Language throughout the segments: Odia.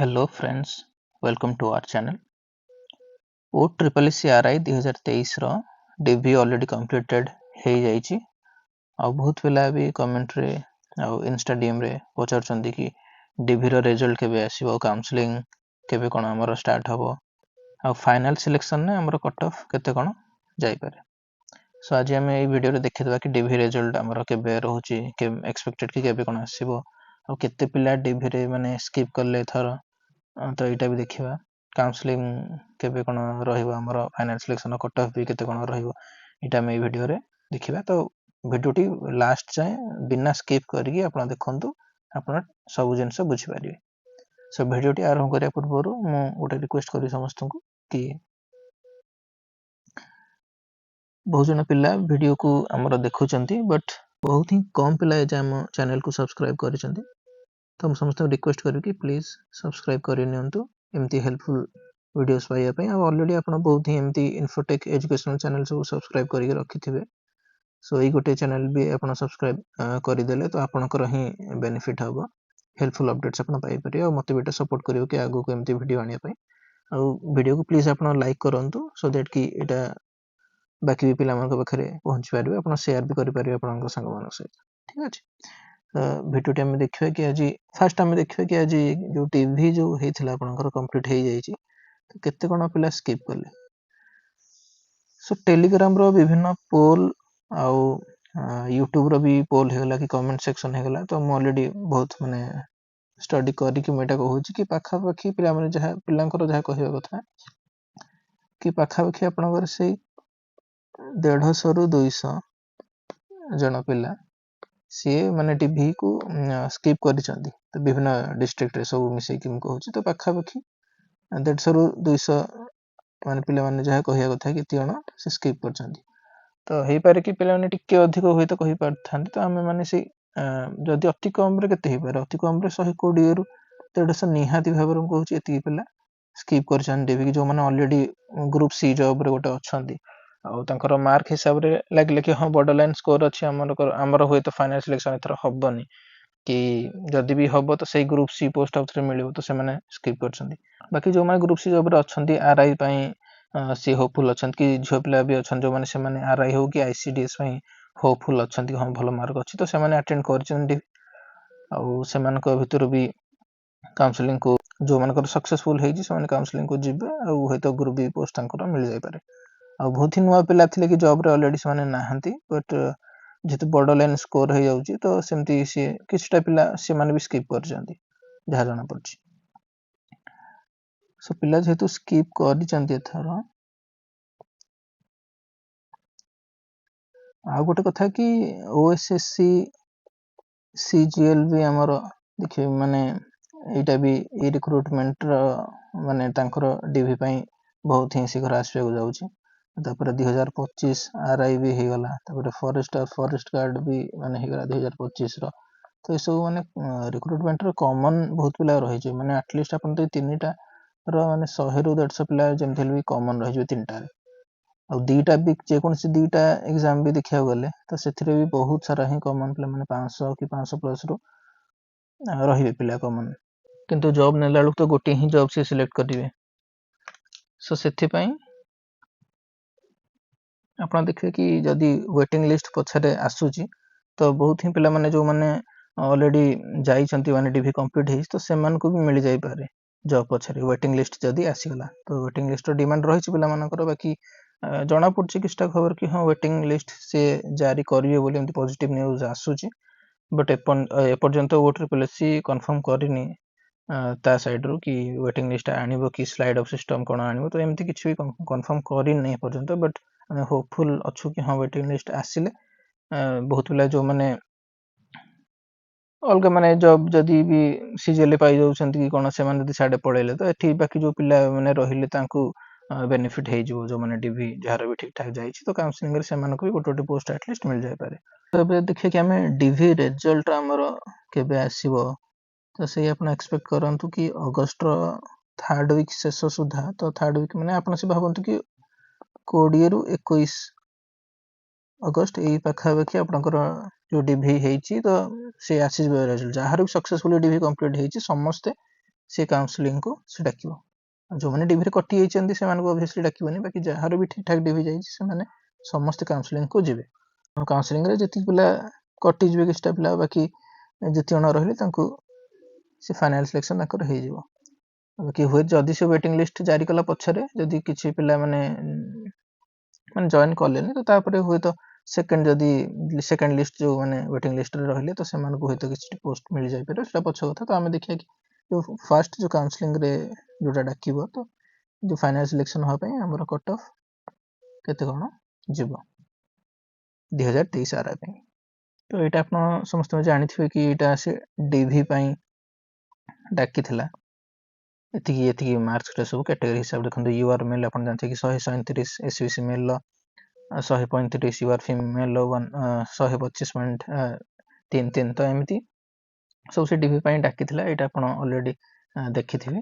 Hello friends, welcome to our channel. OCCCRI 2023 ର DV already completed ହେଇଯାଇଛି ଆଉ ବହୁତ ପିଲା ବି କମେଣ୍ଟ ରେ ଆଉ ଇନଷ୍ଟା DM ରେ ପଚାରୁଛନ୍ତି କି DV ର ରେଜଲ୍ଟ କେବେ ଆସିବ, କାଉନସେଲିଂ କେବେ କ'ଣ ଆମର ଷ୍ଟାର୍ଟ ହବ ଆଉ ଫାଇନାଲ ସିଲେକ୍ସନ ରେ ଆମର କଟ୍ ଅଫ୍ କେତେ କ'ଣ ଯାଇପାରେ। ସୋ ଆଜି ଆମେ ଏଇ ଭିଡିଓରେ ଦେଖିଦେବା କି DV ରେଜଲ୍ଟ ଆମର କେବେ ରହୁଛି, ଏକ୍ସପେକ୍ଟେଡ କି କେବେ କ'ଣ ଆସିବ ଆଉ କେତେ ପିଲା DV ରେ ମାନେ ସ୍କିପ୍ କଲେ ଏଥର, ତ ଏଇଟା ବି ଦେଖିବା। କାଉନସେଲିଂ କେବେ କ'ଣ ରହିବ, ଆମର ଫାଇନାଲ ସିଲେକ୍ସନ କଟ୍ ଅଫ୍ ବି କେତେ କ'ଣ ରହିବ, ଏଇଟା ଆମେ ଏଇ ଭିଡିଓରେ ଦେଖିବା। ତ ଭିଡିଓଟି ଲାଷ୍ଟ ଯାଏଁ ବିନା ସ୍କିପ୍ କରିକି ଆପଣ ଦେଖନ୍ତୁ, ଆପଣ ସବୁ ଜିନିଷ ବୁଝିପାରିବେ। ସୋ ଭିଡିଓଟି ଆରମ୍ଭ କରିବା ପୂର୍ବରୁ ମୁଁ ଗୋଟେ ରିକ୍ୱେଷ୍ଟ କରିବି ସମସ୍ତଙ୍କୁ କି ବହୁତ ଜଣ ପିଲା ଭିଡିଓକୁ ଆମର ଦେଖୁଛନ୍ତି ବଟ୍ ବହୁତ ହିଁ କମ୍ ପିଲା ଏ ଆମ ଚ୍ୟାନେଲକୁ ସବସ୍କ୍ରାଇବ କରିଛନ୍ତି। ତ ମୁଁ ସମସ୍ତଙ୍କୁ ରିକ୍ୱେଷ୍ଟ କରିବି କି ପ୍ଲିଜ୍ ସବସ୍କ୍ରାଇବ କରିନିଅନ୍ତୁ ଏମିତି ହେଲ୍ପଫୁଲ୍ ଭିଡିଓସ୍ ପାଇବା ପାଇଁ। ଆଉ ଅଲରେଡି ଆପଣ ବହୁତ ହିଁ ଏମିତି ଇନଫୋଟେକ୍ ଏଜୁକେସନାଲ ଚ୍ୟାନେଲ ସବୁ ସବସ୍କ୍ରାଇବ କରିକି ରଖିଥିବେ। ସୋ ଏଇ ଗୋଟେ ଚ୍ୟାନେଲ ବି ଆପଣ ସବସ୍କ୍ରାଇବ କରିଦେଲେ ତ ଆପଣଙ୍କର ହିଁ ବେନିଫିଟ୍ ହବ, ହେଲ୍ପଫୁଲ୍ ଅପଡେଟ୍ସ ଆପଣ ପାଇପାରିବେ ଆଉ ମୋତେ ବି ଏଇଟା ସପୋର୍ଟ କରିବ କି ଆଗକୁ ଏମିତି ଭିଡିଓ ଆଣିବା ପାଇଁ। ଆଉ ଭିଡିଓକୁ ପ୍ଲିଜ୍ ଆପଣ ଲାଇକ୍ କରନ୍ତୁ ସୋ ଦ୍ୟାଟ୍ କି ଏଇଟା ବାକି ବି ପିଲାମାନଙ୍କ ପାଖରେ ପହଞ୍ଚି ପାରିବେ, ଆପଣ ସେୟାର ବି କରିପାରିବେ ଆପଣଙ୍କ ସାଙ୍ଗମାନଙ୍କ ସହିତ। ଠିକ୍ ଅଛି, ଭିଡିଓଟି ଆମେ ଦେଖିବା କି ଆଜି ଫାର୍ଷ୍ଟ ଆମେ ଦେଖିବା କି ଆଜି ଯୋଉ ଟିଭି ଯୋଉ ହେଇଥିଲା ଆପଣଙ୍କର କମ୍ପ୍ଲିଟ୍ ହେଇଯାଇଛି, ତ କେତେ କ'ଣ ପିଲା ସ୍କିପ୍ କଲେ। ସୋ ଟେଲିଗ୍ରାମର ବିଭିନ୍ନ ପୋଲ୍ ଆଉ ୟୁଟ୍ୟୁବର ବି ପୋଲ୍ ହେଇଗଲା କି କମେଣ୍ଟ ସେକ୍ସନ ହେଇଗଲା। ତ ମୁଁ ଅଲରେଡି ବହୁତ ମାନେ ଷ୍ଟଡି କରିକି ମୁଁ ଏଇଟା କହୁଛି କି ପାଖାପାଖି ପିଲାଙ୍କର ଯାହା କହିବା କଥା କି ପାଖାପାଖି ଆପଣଙ୍କର ସେଇ 150 ରୁ 200 ଜଣ ପିଲା ସିଏ ମାନେ ଟିଭିକୁ ସ୍କିପ୍ କରିଛନ୍ତି। ତ ବିଭିନ୍ନ ଡିଷ୍ଟ୍ରିକ୍ଟରେ ସବୁ ମିଶେଇକି ମୁଁ କହୁଛି, ତ ପାଖାପାଖି 150 ରୁ 200 ମାନେ ପିଲାମାନେ ଯାହା କହିବା କଥା କି ଏତେ ଜଣ ସେ ସ୍କିପ୍ କରିଛନ୍ତି। ତ ହେଇପାରେ କି ପିଲାମାନେ ଟିକେ ଅଧିକ ହୁଏତ କହିପାରିଥାନ୍ତି। ତ ଆମେ ମାନେ ସେଇ ଯଦି ଅତି କମରେ କେତେ ହେଇପାରେ, ଅତି କମରେ 120 ରୁ 150 ନିହାତି ଭାବରେ ମୁଁ କହୁଛି ଏତିକି ପିଲା ସ୍କିପ୍ କରିଛନ୍ତି ଟିଭିକି, ଯୋଉମାନେ ଅଲରେଡି ଗ୍ରୁପ ସି ଜବରେ ଗୋଟେ ଅଛନ୍ତି ଆଉ ତାଙ୍କର ମାର୍କ ହିସାବରେ ଲାଗିଲେ କି ହଁ ବର୍ଡର ଲାଇନ୍ ସ୍କୋର ଅଛି ଆମର ହୁଏତ ଫାଇନାଲ ସିଲେକ୍ସନ ଏଥର ହବନି କି ଯଦି ବି ହବ ତ ସେଇ ଗ୍ରୁପ ସି ପୋଷ୍ଟ ଆଉ ଥରେ ମିଳିବ, ତ ସେମାନେ ସ୍କିପ୍ କରିଛନ୍ତି। ବାକି ଯୋଉମାନେ ଗ୍ରୁପ ସି ଜବରେ ଅଛନ୍ତି, RI ପାଇଁ ସିଏ ହୋପଫୁଲ୍ ଅଛନ୍ତି କି ଝିଅ ପିଲା ବି ଅଛନ୍ତି ଯୋଉମାନେ ସେମାନେ RI ହଉ କି ICDS ପାଇଁ ହୋପଫୁଲ୍ ଅଛନ୍ତି, ହଁ ଭଲ ମାର୍କ ଅଛି ତ ସେମାନେ ଆଟେଣ୍ଡ କରିଛନ୍ତି। ଆଉ ସେମାନଙ୍କ ଭିତରୁ ବି କାଉନସେଲିଂକୁ ଯୋଉମାନଙ୍କର ସକ୍ସେସଫୁଲ୍ ହେଇଛି ସେମାନେ କାଉନସେଲିଂକୁ ଯିବେ ଆଉ ହୁଏତ ଗ୍ରୁପ ବି ପୋଷ୍ଟ ତାଙ୍କର ମିଳିଯାଇପାରେ। ଆଉ ବହୁତ ହିଁ ନୂଆ ପିଲା ଥିଲେ କି ଜବରେ ଅଲରେଡି ସେମାନେ ନାହାନ୍ତି, ବଟ୍ ଯେହେତୁ ବର୍ଡର ଲାଇନ୍ ସ୍କୋର ହେଇଯାଉଛି ତ ସେମିତି ସିଏ କିଛିଟା ପିଲା ସେମାନେ ବି ସ୍କିପ୍ କରିଛନ୍ତି ଯାହା ଜଣାପଡୁଛି। ସୋ ପିଲା ଯେହେତୁ ସ୍କିପ୍ କରିଛନ୍ତି ଏଥର, ଆଉ ଗୋଟେ କଥା କି OSSC CGL ବି ଆମର ଦେଖିବେ ମାନେ ଏଇଟା ବି ଏଇ ରିକ୍ରୁଟମେଣ୍ଟର ମାନେ ତାଙ୍କର DV ପାଇଁ ବହୁତ ହିଁ ଶୀଘ୍ର ଆସିବାକୁ ଯାଉଛି। ତାପରେ 2025 RI ବି ହେଇଗଲା, ତାପରେ ଫରେଷ୍ଟ ଗାର୍ଡ ବି ମାନେ ହେଇଗଲା 2025 ର। ତ ଏସବୁ ମାନେ ରିକ୍ରୁଟମେଣ୍ଟର କମନ ବହୁତ ପିଲା ରହିଯିବେ, ମାନେ ଆଟଲିଷ୍ଟ ଆପଣ ତ ଏଇ ତିନିଟା ର ମାନେ 100 ରୁ 150 ପିଲା ଯେମିତି ହେଲେ ବି କମନ ରହିଯିବେ ତିନିଟାରେ। ଆଉ ଦିଟା ବି ଯେକୌଣସି ଦିଟା ଏକ୍ସାମ ବି ଦେଖିବାକୁ ଗଲେ ତ ସେଥିରେ ବି ବହୁତ ସାରା ହିଁ କମନ ପିଲା ମାନେ 500 କି 500 ପ୍ଲସ ରୁ ରହିବେ ପିଲା କମନ, କିନ୍ତୁ ଜବ୍ ନେଲା ବେଳକୁ ତ ଗୋଟିଏ ହିଁ ଜବ୍ ସେ ସିଲେକ୍ଟ କରିବେ। ସୋ ସେଥିପାଇଁ ଆପଣ ଦେଖିବେ କି ଯଦି ୱେଟିଂ ଲିଷ୍ଟ ପଛରେ ଆସୁଛି ତ ବହୁତ ହିଁ ପିଲାମାନେ ଯୋଉମାନେ ଅଲରେଡି ଯାଇଛନ୍ତି ମାନେ DV କମ୍ପ୍ଲିଟ୍ ହେଇଛି ତ ସେମାନଙ୍କୁ ବି ମିଳିଯାଇପାରେ ଜବ୍ ପଛରେ ୱେଟିଂ ଲିଷ୍ଟ ଯଦି ଆସିଗଲା। ତ ୱେଟିଂ ଲିଷ୍ଟର ଡିମାଣ୍ଡ ରହିଛି ପିଲାମାନଙ୍କର, ବାକି ଜଣାପଡୁଛି କିଛିଟା ଖବର କି ହଁ ୱେଟିଂ ଲିଷ୍ଟ ସେ ଜାରି କରିବେ ବୋଲି ଏମିତି ପଜିଟିଭ ନ୍ୟୁଜ୍ ଆସୁଛି। ବଟ୍ ଏପର୍ଯ୍ୟନ୍ତ OCCC କନଫର୍ମ କରିନି ତା ସାଇଡରୁ କି ୱେଟିଂ ଲିଷ୍ଟ ଆଣିବ କି ସ୍ଲାଇଡ୍ ଅଫ୍ ସିଷ୍ଟମ କ'ଣ ଆଣିବ, ତ ଏମିତି କିଛି ବି କନଫର୍ମ କରିନି ଏପର୍ଯ୍ୟନ୍ତ। ବଟ୍ ଆମେ ହୋପଫୁଲ୍ ଅଛୁ କି ହଁ ୱେଟିଂ ଲିଷ୍ଟ ଆସିଲେ ବହୁତ ପିଲା ଯୋଉମାନେ ଅଲଗା ମାନେ ଜବ୍ ଯଦି ବି CGL ପାଇଯାଉଛନ୍ତି କି କ'ଣ ସେମାନେ ଯଦି ସିଆଡ଼େ ପଳେଇଲେ ତ ଏଠି ବାକି ଯୋଉ ପିଲାମାନେ ରହିଲେ ତାଙ୍କୁ ବେନିଫିଟ୍ ହେଇଯିବ, ଯୋଉମାନେ DV ଯାହାର ବି ଠିକ୍ ଠାକ୍ ଯାଇଛି ତ କାଉନସେଲିଂରେ ସେମାନଙ୍କୁ ବି ଗୋଟେ ପୋଷ୍ଟ ଆଟଲିଷ୍ଟ ମିଳିଯାଇପାରେ। ତ ଏବେ ଦେଖିବା କି ଆମେ DV ରେଜଲ୍ଟ ଆମର କେବେ ଆସିବ, ତ ସେଇ ଆପଣ ଏକ୍ସପେକ୍ଟ କରନ୍ତୁ କି ଅଗଷ୍ଟର 3rd ୱିକ୍ ଶେଷ ସୁଦ୍ଧା। ତ 3rd ୱିକ୍ ମାନେ ଆପଣ ସେ ଭାବନ୍ତୁ କି 20 ରୁ 21 ଅଗଷ୍ଟ ଏଇ ପାଖାପାଖି ଆପଣଙ୍କର ଯୋଉ DV ହେଇଛି ତ ସେ ଆସିଯିବ ରେଜଲ୍ଟ। ଯାହାର ବି ସକ୍ସେସଫୁଲି DV କମ୍ପ୍ଲିଟ୍ ହେଇଛି ସମସ୍ତେ से काउंसलिंग को से डाकिबो जो माने डीवी रे कटि जाइछन्ती से मानको ऑब्वियसली डाकिबोनी बाकी जहार भी ठीक ठाक डीवी जाइछि से माने समस्त काउंसलिंग को जिवे काउंसलिंग रे जति पिला कटि जिवे किछटा पिला बाकी जति जण रहले तांको से फाइनल सिलेक्शन ताकर हे जिवो बाकी हुए जदि से वेटिंग लिस्ट जारी कला पछरे जदि किछि पिला माने माने जॉइन करलेनी तो तापरे हुए तो सेकंड जदि सेकंड लिस्ट जो माने वेटिंग लिस्ट रे रहले तो से मानको हुए तो किछि पोस्ट मिल जाय पारे सेटा पछ कथा तो हमें देखिया कि जो फर्स्ट जो काउंसलिंग रे जोटा डाकिबो तो जो फाइनल सिलेक्शन हो पई हमर कट ऑफ केते कोन जिवो 2023 आरा पई तो एटा आपण समस्त जानिथिबे कि एटा से डीवी पई डाकी थिला एतिकी मार्क्स रे सब कैटेगरी हिसाब देखंतु यूआर मेल आपण जानथे कि 137 एसवीसी मेल 135 यूआर फीमेल 125.33 तो एमिति सब से डीवी पई डाकी थिला एटा आपण ऑलरेडी देखिथिबे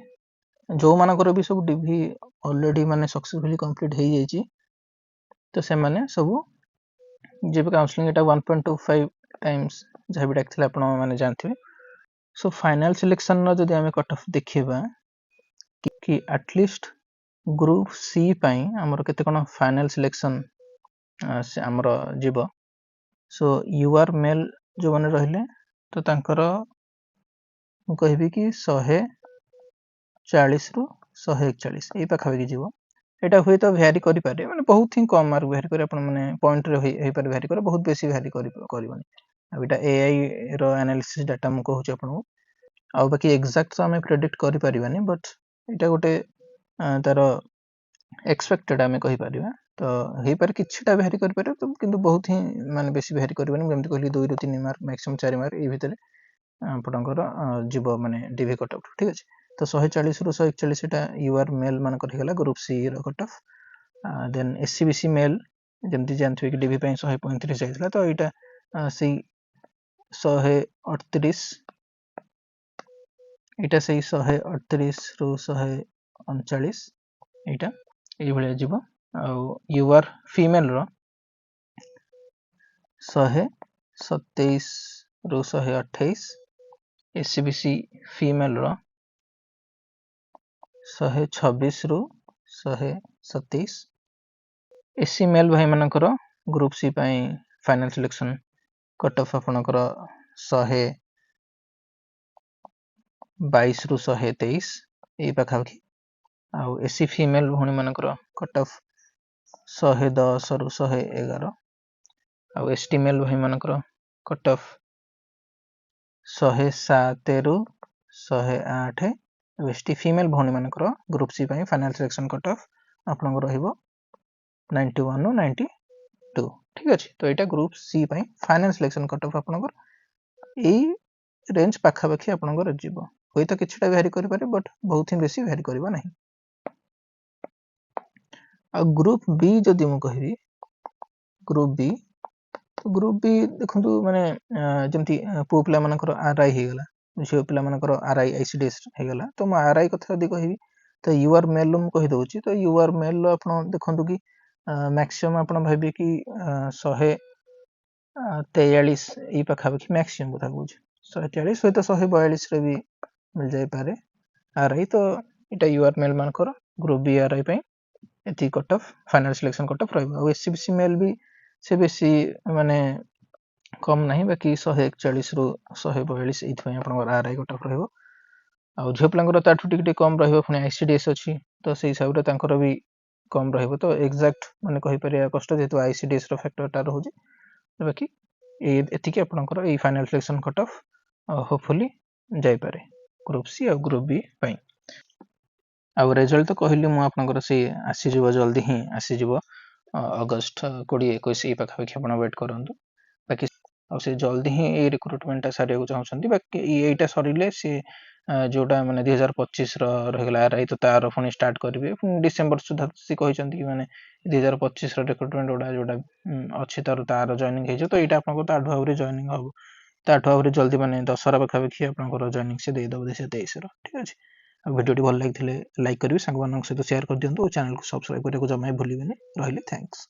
जो मानकर भी सब डीवी ऑलरेडी माने सक्सेसफुली कंप्लीट हे जायछि तो से माने सब जेबे काउंसलिंग एटा 1.25 टाइम्स जहा भी डाक थिला आपण माने जानथिबे सो फाइनल सिलेक्शन न जदि हमें कट ऑफ देखिबा कि एटलीस्ट ग्रुप सी पई हमर केते कोन फाइनल सिलेक्शन से हमर जीव सो यूआर मेल जो माने रहले तो तांकर मु कहबी कि 140 रु 141 ए पाखा कि जीव एटा हुए तो वेरी करि पारे माने बहुत ही कम मार्क वेरी करे अपन माने पॉइंट रे हे पारे वेरी करे बहुत बेसी वेरी करिवनी अब एटा एआई रो एनालिसिस डाटा मु कहूची अपन आ बाकी एग्जैक्ट तो हमें प्रेडिक्ट करि परिबानी बट एटा गोटे तार एक्सपेक्टेड हमें कहि परिबा तो हे पर किछटा वेरी करि पारे तो किंतु बहुत ही माने बेसी वेरी करिबानी जेमति कहली 2 रु 3 मार्क मैक्सिमम 4 मार्क ए भितरे आपनकर जीव माने डीवी कट ऑफ ठीक अछि तो 140 रु 141 एटा यूआर मेल मान कर हेला ग्रुप सी रो cut off then SC BC male जेमति जानथि कि डीवी पई 135 जाइतला तो एटा से 138 एटा से 138 रु 139 एटा ए भले जीव आ यूआर फीमेल रो 127 रु 128 एससीबीसी फीमेल रो 126 रु 127 एससी मेल भाई मानकर ग्रुप सी पई फाइनल सिलेक्शन कट ऑफ आपनकर 122 रु 123 ए पाखा आ एससी फीमेल भणी मानकर कट ऑफ 110 रु 111 आ एसटी मेल भाई मानकर कट ऑफ 107 रु 108 एसटी फीमेल भणी मानकर ग्रुप सी पई फाइनल सिलेक्शन कट ऑफ आपनकर रहइबो 91 रु 92 ठीक अछि तो एटा ग्रुप सी पई फाइनल सिलेक्शन कट ऑफ आपनकर ए रेंज पाखा पाखी आपनकर जीवो होय तो किछटा वेरी करि पारे बट बहुत ही बेसी वेरी करबा नहीं आ ग्रुप बी जदि मु कहबी ग्रुप बी तो ग्रुप बी देखंतु माने जेमति पो पिला मानकर आरआई हे गला झियो पिला मानकर आरआई आईसीडीएस हे गला तो म आरआई कथा जदि कहबी तो यूआर मेल मु कहि दोची तो यूआर मेल आपण देखंतु कि मैक्सिमम आपण भाबी कि 143 ई पाखा पाखी मैक्सिमम कथा कहूची 143 होय तो 142 रे भी मिल जाय पारे आरआई तो एटा यूआर मेल मानकर ग्रुप बी आरआई पई एथि cut off final selection cut off रहबो एससीबीसी मेल भी से बेसी माने कम नहीं बाकी 141 रु 142 एथि पई आपन आरआई कट ऑफ रहबो आ झियो प्लांगर ताठु टिक कम रहबो फुनी आईसीडीएस अछि तो सेहि हिसाब रे तांकर भी कम रहबो तो एग्जैक्ट माने कहि परिया कष्ट जेतु आईसीडीएस रो फैक्टर ता रहउजी बाकी एथिके आपनकर A final selection cut off hopefully जाय पारे ग्रुप सी और ग्रुप बी पई आ रिजल्ट तो कहली मु आपनकर से आसी जिवो जल्दी ही आसी जिवो अगस्त 20 21 ई पाखा पाखी आपण वेट करंतु बाकी आ से जल्दी ही ए रिक्रूटमेंट सारिया को चाहछंती बाकी एटा सरिले से जोटा माने 2025 रो रहगला आरआई तो तार फुनी स्टार्ट करबे डिसेंबर सुधा से कहिसंती कि माने 2025 रो रिक्रूटमेंट ओडा जोटा अछि तार जॉइनिंग हेजो तो एटा आपनको ताठु आउरे जॉइनिंग हबो ताठु आउरे जल्दी माने दशरा पाखा पाखी आपनको जॉइनिंग से दे दबो 2023 रो ठीक अछि वीडियो टी भल लागिथिले लाइक करिवे संग मानक सहित शेयर कर दियंतु और चैनल को सब्सक्राइब करने को जमाई भूलिबेनी रहिले थैंक्स।